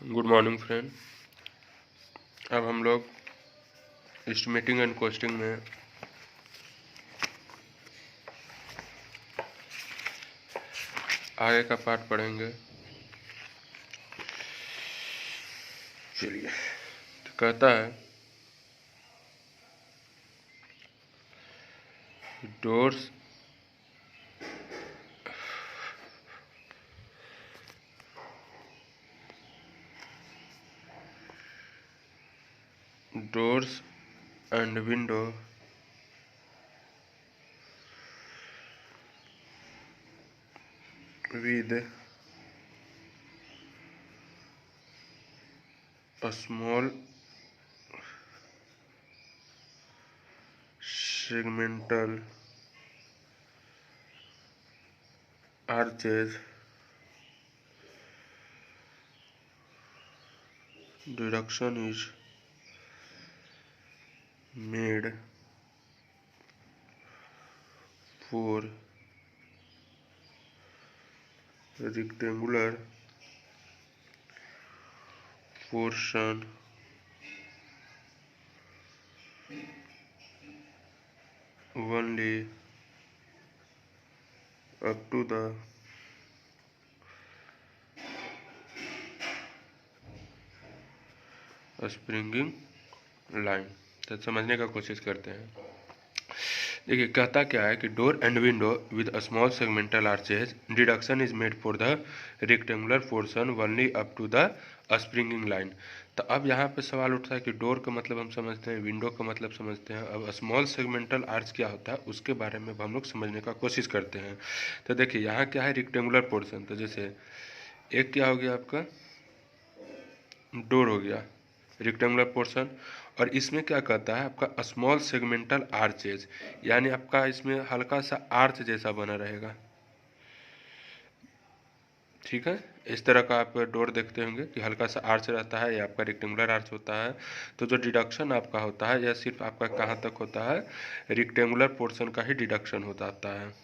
Good morning friend. अब हम लोग एस्टिमेटिंग एंड कॉस्टिंग में आगे का पार्ट पढ़ेंगे। चलिए, तो कहता है doors and window with a small segmental arches deduction is made for rectangular portion only up to the springing line. तो समझने का कोशिश करते हैं। देखिए, कहता क्या है कि door and window with a small segmental arches deduction is made for the rectangular portion only up to the springing line. तो अब यहाँ पे सवाल उठता है कि डोर का मतलब हम समझते हैं, विंडो का मतलब समझते हैं। अब स्मॉल सेगमेंटल आर्च क्या होता है उसके बारे में हम लोग समझने का कोशिश करते हैं। तो देखिए, यहाँ क्या है, रेक्टेंगुलर पोर्शन। तो जैसे एक क्या हो गया, आपका डोर हो गया, रेक्टेंगुलर पोर्शन। और इसमें क्या कहता है, आपका स्मॉल सेगमेंटल आर्चेज, यानी आपका इसमें हल्का सा आर्च जैसा बना रहेगा। ठीक है, इस तरह का आप डोर देखते होंगे कि हल्का सा आर्च रहता है, या आपका रेक्टेंगुलर आर्च होता है। तो जो डिडक्शन आपका होता है, यह सिर्फ आपका कहाँ तक होता है, रेक्टेंगुलर पोर्शन का ही डिडक्शन होता है।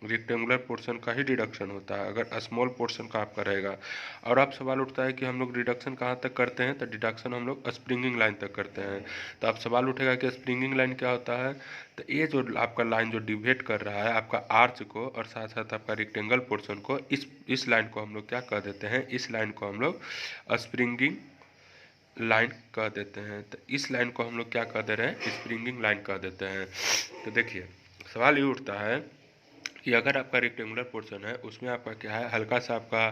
रेक्टेंगुलर पोर्शन का ही डिडक्शन होता है, अगर स्मॉल पोर्शन का आपका रहेगा। और आप सवाल उठता है कि हम लोग डिडक्शन कहाँ तक करते हैं, तो डिडक्शन हम लोग स्प्रिंगिंग लाइन तक करते हैं। तो आप सवाल उठेगा कि स्प्रिंगिंग लाइन क्या होता है। तो ये जो आपका लाइन जो डिवाइड कर रहा है आपका आर्च को और साथ साथ आपका रेक्टेंगल पोर्शन को, इस लाइन को हम लोग क्या कह देते हैं, इस लाइन को हम लोग स्प्रिंगिंग लाइन कह देते हैं। तो इस लाइन को हम लोग क्या कह दे रहे हैं, स्प्रिंगिंग लाइन कह देते हैं। तो देखिए, सवाल ये उठता है कि अगर आपका रेक्टेंगुलर पोर्शन है, उसमें आपका क्या है, हल्का सा आपका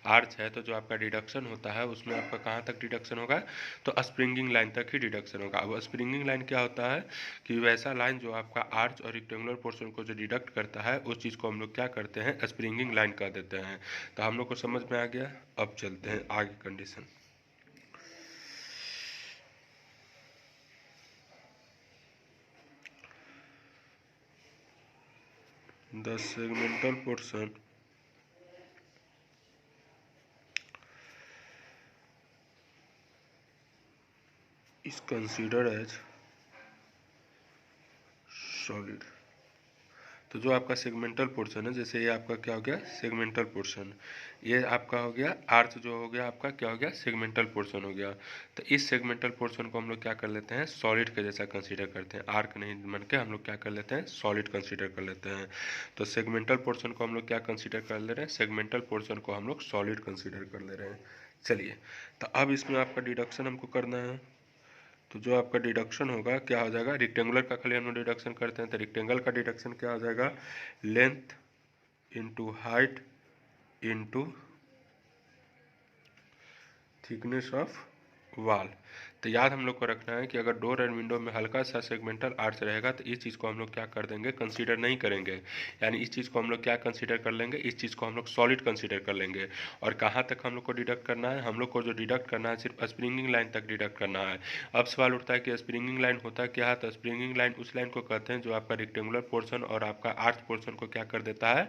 आर्च है, तो जो आपका डिडक्शन होता है उसमें आपका कहाँ तक डिडक्शन होगा, तो स्प्रिंगिंग लाइन तक ही डिडक्शन होगा। अब स्प्रिंगिंग लाइन क्या होता है कि वैसा लाइन जो आपका आर्च और रेक्टेंगुलर पोर्शन को जो डिडक्ट करता है, उस चीज़ को हम लोग क्या करते हैं, स्प्रिंगिंग लाइन कह देते हैं। तो हम लोग को समझ में आ गया। अब चलते हैं आगे condition. The segmental portion is considered as solid। तो जो आपका सेगमेंटल पोर्शन है, जैसे ये आपका क्या हो गया, सेगमेंटल पोर्शन, ये आपका हो गया आर्च, जो हो गया आपका क्या हो गया, सेगमेंटल पोर्शन हो गया। तो इस सेगमेंटल पोर्शन को हम लोग क्या कर लेते हैं, सॉलिड के जैसा कंसीडर करते हैं। आर्क नहीं बन के हम लोग क्या कर लेते हैं, सॉलिड कंसीडर कर लेते हैं। तो सेगमेंटल पोर्शन को हम लोग क्या कंसीडर कर ले रहे हैं, सेगमेंटल पोर्शन को हम लोग सॉलिड कंसीडर कर ले रहे हैं। चलिए, तो अब इसमें आपका डिडक्शन हमको करना है। तो जो आपका डिडक्शन होगा क्या हो जाएगा, रेक्टेंगुलर का खाली हम लोग डिडक्शन करते हैं, तो रेक्टेंगल का डिडक्शन क्या हो जाएगा, length into height into thickness of wall. तो याद हम लोग को रखना है कि अगर डोर एंड विंडो में हल्का सा सेगमेंटल आर्च रहेगा तो इस चीज़ को हम लोग क्या कर देंगे, कंसीडर नहीं करेंगे। यानी इस चीज़ को हम लोग क्या कंसीडर कर लेंगे, इस चीज़ को हम लोग सॉलिड कंसीडर कर लेंगे। और कहाँ तक हम लोग को डिडक्ट करना है, हम लोग को जो डिडक्ट करना है सिर्फ स्प्रिंगिंग लाइन तक डिडक्ट करना है। अब सवाल उठता है कि स्प्रिंगिंग लाइन होता क्या है। तो स्प्रिंगिंग लाइन उस लाइन को कहते हैं जो आपका रेक्टेंगुलर पोर्शन और आपका आर्च पोर्शन को क्या कर देता है,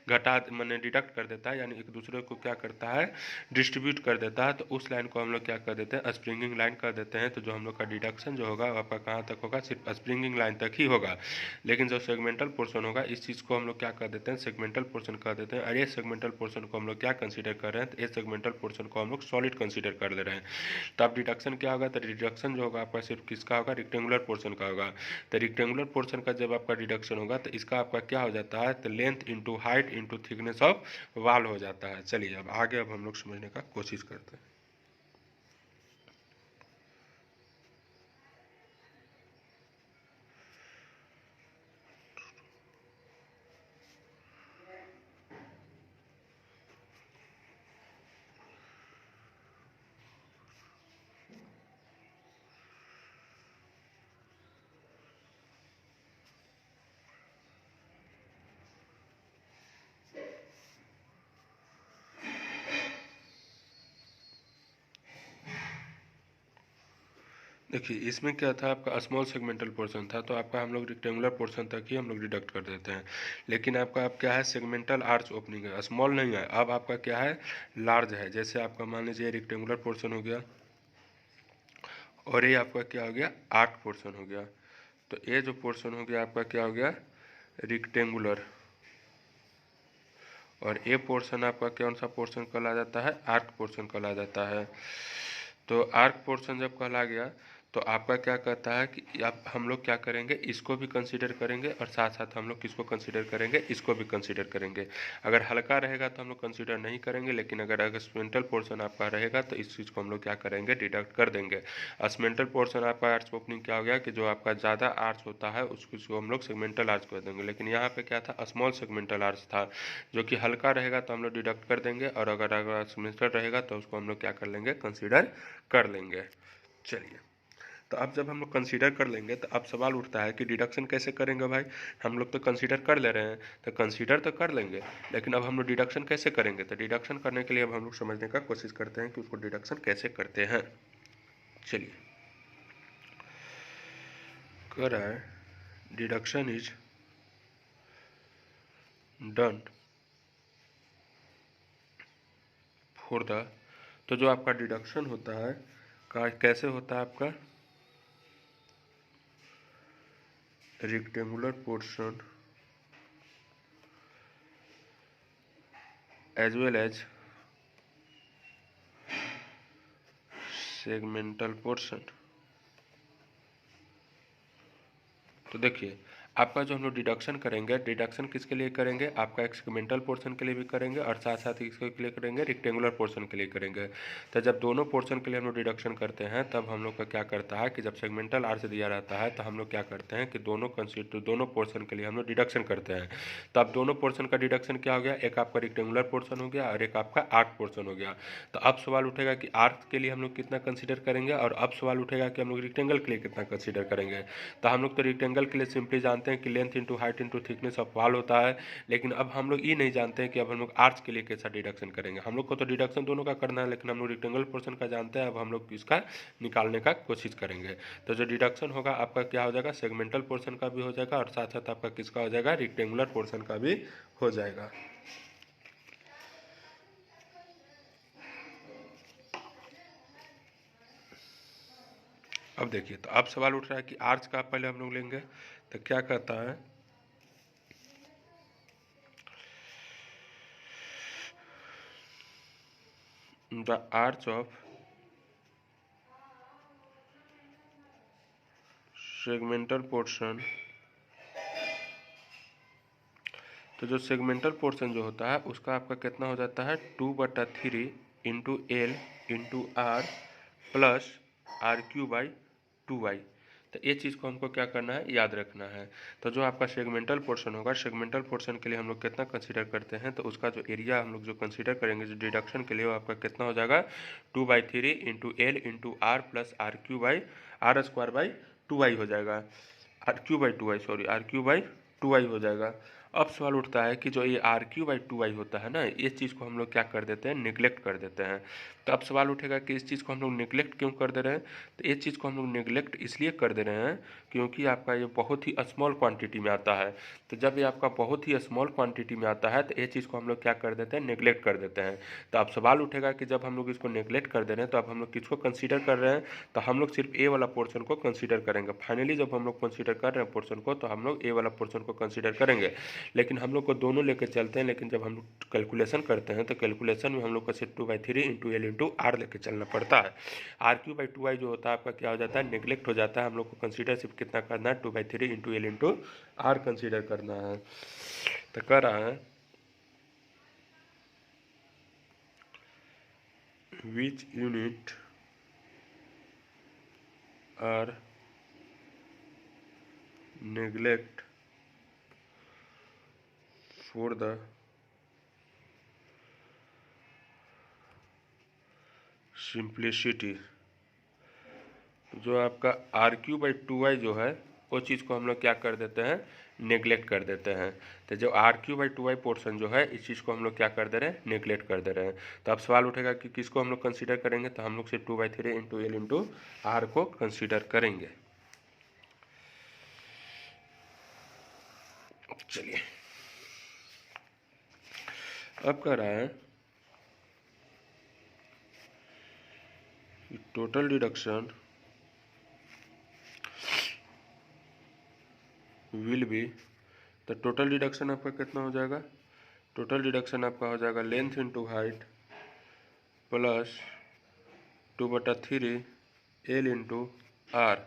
घटा मैंने डिडक्ट कर देता है, यानी एक दूसरे को क्या करता है, डिस्ट्रीब्यूट कर देता है। तो उस लाइन को हम लोग क्या कर देते हैं, स्प्रिंगिंग लाइन कर देते हैं तो जो हम लोग का डिडक्शन जो होगा आपका कहाँ तक होगा, सिर्फ स्प्रिंगिंग लाइन तक ही होगा। लेकिन जो सेगमेंटल पोर्शन होगा इस चीज़ को हम लोग क्या कर देते हैं, सेगमेंटल पोर्शन कर देते हैं। और ये सेगमेंटल पोर्शन को हम लोग क्या कंसीडर कर रहे हैं, तो ये सेगमेंटल पोर्शन को हम लोग सॉलिड कंसीडर कर ले रहे हैं। तो अब डिडक्शन क्या होगा, तो डिडक्शन जो होगा आपका सिर्फ किसका होगा, रेक्टेंगुलर पोर्शन का होगा। तो रेक्टेंगुलर पोर्शन का जब आपका डिडक्शन होगा तो इसका आपका क्या हो जाता है, तो length into height into thickness of wall हो जाता है। चलिए अब आगे अब हम लोग समझने का कोशिश करते हैं। देखिए इसमें क्या था, आपका स्मॉल सेगमेंटल पोर्शन था तो आपका हम लोग रेक्टेंगुलर पोर्शन तक ही हम लोग डिडक्ट कर देते हैं। लेकिन आपका अब क्या है, सेगमेंटल आर्च ओपनिंग है, स्मॉल नहीं है, अब आपका क्या है, लार्ज है। जैसे आपका मान लीजिए रेक्टेंगुलर पोर्शन हो गया और ये आपका क्या हो गया, आर्क पोर्शन हो गया। तो ये जो पोर्शन हो गया आपका क्या हो गया, रेक्टेंगुलर, और ये पोर्शन आपका कौन सा पोर्शन कहला जाता है, आर्क पोर्शन कहला जाता है। तो आर्क पोर्शन जब कहला गया तो आपका क्या कहता है कि आप हम लोग क्या करेंगे, इसको भी कंसीडर करेंगे और साथ साथ हम लोग किसको कंसीडर करेंगे, इसको भी कंसीडर करेंगे। अगर हल्का रहेगा तो हम लोग कंसीडर नहीं करेंगे, लेकिन अगर अस्मेंटल पोर्शन आपका रहेगा तो इस चीज़ को हम लोग क्या करेंगे, डिडक्ट कर देंगे। अस्मेंटल पोर्शन आपका आर्च ओपनिंग क्या हो गया कि जो आपका ज़्यादा आर्च होता है उसको हम लोग सेगमेंटल आर्च कर देंगे। लेकिन यहाँ पे क्या था, स्मॉल सेगमेंटल आर्च था, जो कि हल्का रहेगा तो हम लोग डिडक्ट कर देंगे, और अगर अस्मेंटल रहेगा तो उसको हम लोग क्या कर लेंगे, कंसीडर कर लेंगे। चलिए तो अब जब हम लोग कंसीडर कर लेंगे तो अब सवाल उठता है कि डिडक्शन कैसे करेंगे भाई, हम लोग तो कंसीडर कर ले रहे हैं, तो कंसीडर तो कर लेंगे लेकिन अब हम लोग डिडक्शन कैसे करेंगे। तो डिडक्शन करने के लिए अब हम लोग समझने का कोशिश करते हैं कि उसको डिडक्शन कैसे करते हैं। चलिए कह रहा है deduction is done for the, तो जो आपका डिडक्शन होता है कैसे होता है आपका, rectangular portion as well as segmental portion. तो देखिए आपका जो हम लोग डिडक्शन करेंगे, डिडक्शन किसके लिए करेंगे, आपका एक सेगमेंटल पोर्शन के लिए भी करेंगे और साथ साथ इसके लिए करेंगे, रेक्टेंगुलर पोर्शन के लिए करेंगे। तो जब दोनों पोर्शन के लिए हम लोग डिडक्शन करते हैं तब हम लोग का क्या करता है कि जब सेगमेंटल आर्च दिया रहता है तो हम लोग क्या करते हैं कि दोनों पोर्शन के लिए हम लोग डिडक्शन करते हैं। तो अब दोनों पोर्शन का डिडक्शन क्या हो गया, एक आपका रेक्टेंगुलर पोर्शन हो गया और एक आपका आर्क पोर्शन हो गया। तो अब सवाल उठेगा कि आर्क के लिए हम लोग कितना कंसिडर करेंगे, और अब सवाल उठेगा कि हम लोग रेक्टेंगल के लिए कितना कंसिडर करेंगे। तो हम लोग तो रेक्टेंगल के लिए सिंपली जानते हैं कि length into height into thickness of wall होता है, लेकिन अब हम लोग ये नहीं जानते हैं कि अब हम लोग आर्च के लिए कैसा डिडक्शन करेंगे। हम लोग को तो डिडक्शन दोनों का करना है, लेकिन हम लोग रेक्टेंगल पोर्शन का जानते हैं, अब हम लोग इसका निकालने का कोशिश करेंगे। तो जो डिडक्शन होगा आपका क्या हो जाएगा, सेगमेंटल पोर्शन का भी हो जाएगा और साथ साथ आपका किसका हो जाएगा, रेक्टेंगुलर पोर्शन का भी हो जाएगा। अब देखिए तो अब सवाल उठ रहा है कि आर्च का पहले हम लोग लेंगे, तो क्या कहता है, the arch of segmental portion, तो जो सेगमेंटल पोर्शन जो होता है उसका आपका कितना हो जाता है, 2/3 into L into R plus R Q by 2y। तो ये चीज़ को हमको क्या करना है, याद रखना है। तो जो आपका सेगमेंटल पोर्शन होगा, सेगमेंटल पोर्शन के लिए हम लोग कितना कंसीडर करते हैं, तो उसका जो एरिया हम लोग जो कंसीडर करेंगे जो डिडक्शन के लिए, वो आपका कितना हो जाएगा, 2/3 into L into R plus R Q by R square by 2y हो जाएगा, आर क्यू बाई 2y हो जाएगा। अब सवाल उठता है कि जो ये RQ/2y होता है ना, इस चीज़ को हम लोग क्या कर देते हैं, निगलेक्ट कर देते हैं। तो अब सवाल उठेगा कि इस चीज़ को हम लोग निगलेक्ट क्यों कर दे रहे हैं। तो इस चीज़ को हम लोग निगलेक्ट इसलिए कर दे रहे हैं क्योंकि आपका ये बहुत ही स्मॉल क्वांटिटी में आता है। तो जब ये आपका बहुत ही स्मॉल क्वांटिटी में आता है तो ये चीज़ को हम लोग क्या कर देते हैं, निगलेक्ट कर देते हैं। तो अब सवाल उठेगा कि जब हम लोग इसको निगलेक्ट कर दे रहे हैं तो अब हम लोग किसको कंसीडर कर रहे हैं, तो हम लोग सिर्फ ए वाला पोर्शन को कंसीडर करेंगे। फाइनली जब हम लोग कंसीडर कर रहे हैं पोर्शन को, तो हम लोग ए वाला पोर्शन को कंसीडर करेंगे। लेकिन हम लोग को दोनों लेकर चलते हैं, लेकिन जब हम लोग कैलकुलेशन करते हैं तो कैलकुलेशन में हम लोग को सिर्फ 2/3 इंटू एल इंटू आर लेकर चलना पड़ता है। RQ/2y जो होता है आपका क्या हो जाता है, नेगलेक्ट हो जाता है। हम लोग को कंसीडर सिर्फ कितना करना है, 2/3 into L into R consider करना है। तो कर रहा है which unit are neglect for the simplicity। जो आपका RQ/2y जो है वो चीज़ को हम लोग क्या कर देते हैं, नेगलेक्ट कर देते हैं। तो जो RQ/2y पोर्शन जो है इस चीज़ को हम लोग क्या कर दे रहे हैं, नेगलेक्ट कर दे रहे हैं। तो अब सवाल उठेगा कि किसको हम लोग कंसीडर करेंगे, तो हम लोग सिर्फ 2/3 इंटू एल इंटू आर को कंसीडर करेंगे। चलिए अब कह रहा है टोटल डिडक्शन विल बी। तो टोटल डिडक्शन आपका कितना हो जाएगा, टोटल डिडक्शन आपका हो जाएगा length into height plus 2/3 L into R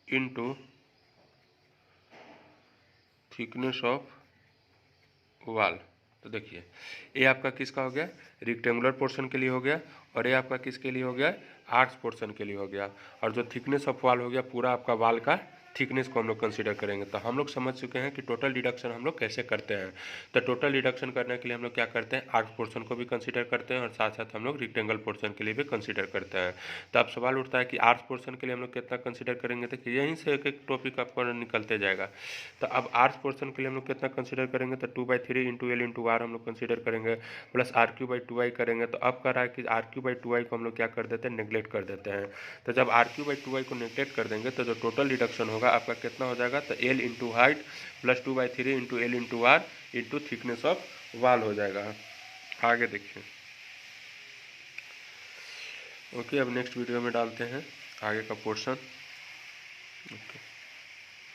into thickness of wall. तो देखिए ये आपका किसका हो गया, रेक्टेंगुलर पोर्शन के लिए हो गया, और ये आपका किसके लिए हो गया, आर्क्स पोर्शन के लिए हो गया। और जो थिकनेस ऑफ वाल हो गया पूरा आपका वाल का थिकनेस को हम लोग कंसीडर करेंगे। तो हम लोग समझ चुके हैं कि टोटल डिडक्शन हम लोग कैसे करते हैं। तो टोटल डिडक्शन करने के लिए हम लोग क्या करते हैं, आर्क पोर्शन को भी कंसीडर करते हैं और साथ साथ हम लोग रेक्टेंगल पोर्शन के लिए भी कंसीडर करते हैं। तो अब सवाल उठता है कि आर्क पोर्शन के लिए हम लोग कितना कंसीडर करेंगे। तो यहीं से एक एक टॉपिक आपको निकलते जाएगा। तो अब आर्क पोर्शन के लिए हम लोग कितना कंसीडर करेंगे, तो 2/3 इंटू एल इंटू आर हम लोग कंसीडर करेंगे, प्लस RQ/2y करेंगे। तो अब कह रहा है कि RQ/2y को हम लोग क्या कर देते हैं, नेगलेक्ट कर देते हैं। तो जब RQ/2y को नेगलेक्ट कर देंगे तो जो टोटल डिडक्शन होगा आपका कितना हो जाएगा, तो L into height plus 2/3 into L into R into thickness of wall हो जाएगा। आगे देखिए। ओके, अब नेक्स्ट वीडियो में डालते हैं आगे का पोर्शन। ओके।